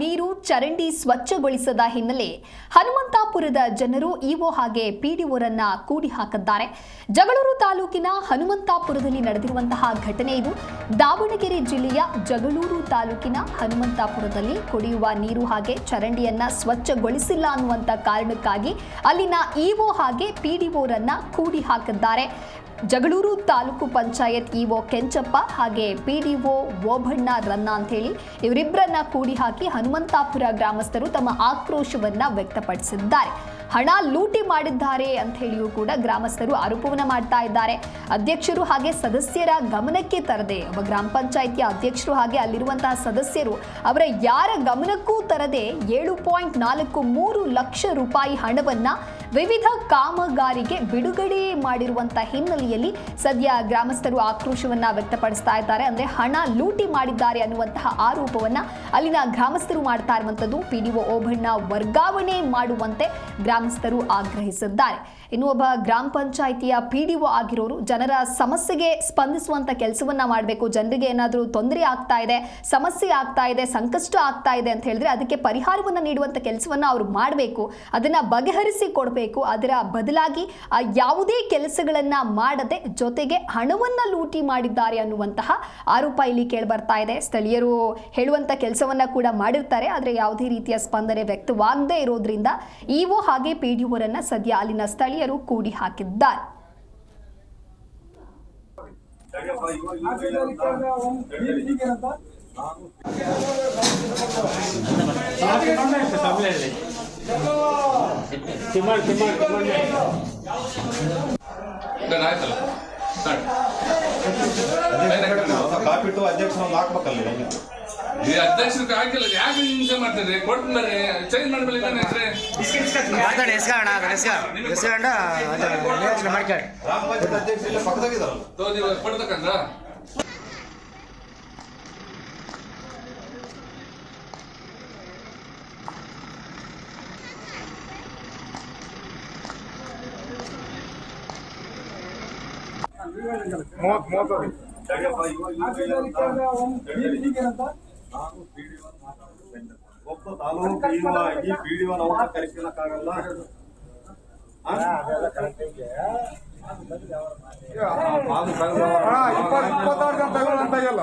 ನೀರು ಚರಂಡಿ ಸ್ವಚ್ಛಗೊಳಿಸದ ಹಿನ್ನೆಲೆ ಹನುಮಂತಾಪುರದ ಜನರು ಇಒ ಹಾಗೆ ಪಿಡಿಒರನ್ನ ಕೂಡಿ ಹಾಕಿದ್ದಾರೆ. ಜಗಳೂರು ತಾಲೂಕಿನ ಹನುಮಂತಾಪುರದಲ್ಲಿ ನಡೆದಿರುವಂತಹ ಘಟನೆ ಇದು. ದಾವಣಗೆರೆ ಜಿಲ್ಲೆಯ ಜಗಳೂರು ತಾಲೂಕಿನ ಹನುಮಂತಾಪುರದಲ್ಲಿ ಕುಡಿಯುವ ನೀರು ಹಾಗೆ ಚರಂಡಿಯನ್ನ ಸ್ವಚ್ಛಗೊಳಿಸಿಲ್ಲ ಅನ್ನುವಂತ ಕಾರಣಕ್ಕಾಗಿ ಅಲ್ಲಿನ ಇಒ ಹಾಗೆ ಪಿಡಿಒರನ್ನ ಕೂಡಿ ಹಾಕಿದ್ದಾರೆ. ಜಗಳೂರು ತಾಲೂಕು ಪಂಚಾಯತ್ ಇಒ ಕೆಂಚಪ್ಪ ಹಾಗೆ ಪಿಡಿಒ ಓಬಣ್ಣ ರನ್ನ ಅಂತ ಹೇಳಿ ಇವರಿಬ್ಬರನ್ನ ಕೂಡಿ ಹಾಕಿ ಹನುಮಂತಾಪುರ ಗ್ರಾಮಸ್ಥರು ತಮ್ಮ ಆಕ್ರೋಶವನ್ನ ವ್ಯಕ್ತಪಡಿಸಿದ್ದಾರೆ. ಹಣ ಲೂಟಿ ಮಾಡಿದ್ದಾರೆ ಅಂತ ಹೇಳಿಯೂ ಕೂಡ ಗ್ರಾಮಸ್ಥರು ಆರೋಪವನ್ನ ಮಾಡ್ತಾ ಇದ್ದಾರೆ. ಅಧ್ಯಕ್ಷರು ಹಾಗೆ ಸದಸ್ಯರ ಗಮನಕ್ಕೆ ತರದೆ ಒಬ್ಬ ಗ್ರಾಮ ಪಂಚಾಯಿತಿಯ ಅಧ್ಯಕ್ಷರು ಹಾಗೆ ಅಲ್ಲಿರುವಂತಹ ಸದಸ್ಯರು ಅವರ ಯಾರ ಗಮನಕ್ಕೂ ತರದೆ 7.43 ಲಕ್ಷ ರೂಪಾಯಿ ಹಣವನ್ನ ವಿವಿಧ ಕಾಮಗಾರಿಗೆ ಬಿಡುಗಡೆ ಮಾಡಿರುವಂತಹ ಹಿನ್ನೆಲೆಯಲ್ಲಿ ಸದ್ಯ ಗ್ರಾಮಸ್ಥರು ಆಕ್ರೋಶವನ್ನ ವ್ಯಕ್ತಪಡಿಸ್ತಾ ಇದ್ದಾರೆ. ಅಂದ್ರೆ ಹಣ ಲೂಟಿ ಮಾಡಿದ್ದಾರೆ ಅನ್ನುವಂತಹ ಆರೋಪವನ್ನ ಅಲ್ಲಿನ ಗ್ರಾಮಸ್ಥರು ಮಾಡ್ತಾ ಇರುವಂತದ್ದು. ಪಿಡಿಒ ಓಬಣ್ಣ ವರ್ಗಾವಣೆ ಮಾಡುವಂತೆ ಗ್ರಾಮಸ್ಥರು ಆಗ್ರಹಿಸಿದ್ದಾರೆ. ಇನ್ನು ಒಬ್ಬ ಗ್ರಾಮ ಪಂಚಾಯಿತಿಯ ಪಿಡಿಒ ಆಗಿರೋರು ಜನರ ಸಮಸ್ಯೆಗೆ ಸ್ಪಂದಿಸುವಂತ ಕೆಲಸವನ್ನ ಮಾಡಬೇಕು. ಜನರಿಗೆ ಏನಾದರೂ ತೊಂದರೆ ಆಗ್ತಾ ಇದೆ, ಸಮಸ್ಯೆ ಆಗ್ತಾ ಇದೆ, ಸಂಕಷ್ಟ ಆಗ್ತಾ ಇದೆ ಅಂತ ಹೇಳಿದ್ರೆ ಅದಕ್ಕೆ ಪರಿಹಾರವನ್ನ ನೀಡುವಂತ ಕೆಲಸವನ್ನ ಅವರು ಮಾಡಬೇಕು, ಅದನ್ನ ಬಗೆಹರಿಸಿ ಕೊಡಬೇಕು. ಅದರ ಬದಲಾಗಿ ಯಾವುದೇ ಕೆಲಸಗಳನ್ನ ಮಾಡದೆ ಜೊತೆಗೆ ಹಣವನ್ನ ಲೂಟಿ ಮಾಡಿದ್ದಾರೆ ಅನ್ನುವಂತಹ ಆರೋಪ ಇಲ್ಲಿ ಕೇಳಿ ಬರ್ತಾ ಇದೆ. ಸ್ಥಳೀಯರು ಹೇಳುವಂತ ಕೆಲಸವನ್ನ ಕೂಡ ಮಾಡಿರ್ತಾರೆ, ಆದ್ರೆ ಯಾವುದೇ ರೀತಿಯ ಸ್ಪಂದನೆ ವ್ಯಕ್ತವಾಗದೇ ಇರೋದ್ರಿಂದ ಇಒ ಹಾಗೆ ಪಿಡಿಒರನ್ನ ಸದ್ಯ ಅಲ್ಲಿನ ಸ್ಥಳೀಯರು ಕೂಡಿ ಹಾಕಿದ್ದಾರೆ. ಕಾಪಿಟ್ಟು ಅಧ್ಯಕ್ಷರು ಹಾಕ್ಬೇಕಲ್ಲ, ಈ ಅಧ್ಯಕ್ಷರಿಗೆ ಹಾಕಿಲ್ಲ. ಯಾಕೆ ಹಿಂಸೆ ಮಾಡ್ತಾರೆ? ಕೊಟ್ಟು ಚೇಂಜ್ ಮಾಡ್ಬೇಡಿ. ಗ್ರಾಮ ಪಂಚಾಯತ್ ಅಧ್ಯಕ್ಷರು ಪಕ್ಕದಾಗಿದ್ದಾರಲ್ಲ ಕೊಡ್ತಕ್ಕಂದ್ರ ಒಬ್ಬ ತಾಲೂಕು ಈ ಪಿಡಿಒ ನಾವು ಕರೆಸ್ಕೊಳಕ್ಕಾಗಲ್ಲ. ಇಪ್ಪತ್ತಾರು ಜನ ತಗೊಳ್ಳಂತಾಗಲ್ಲ.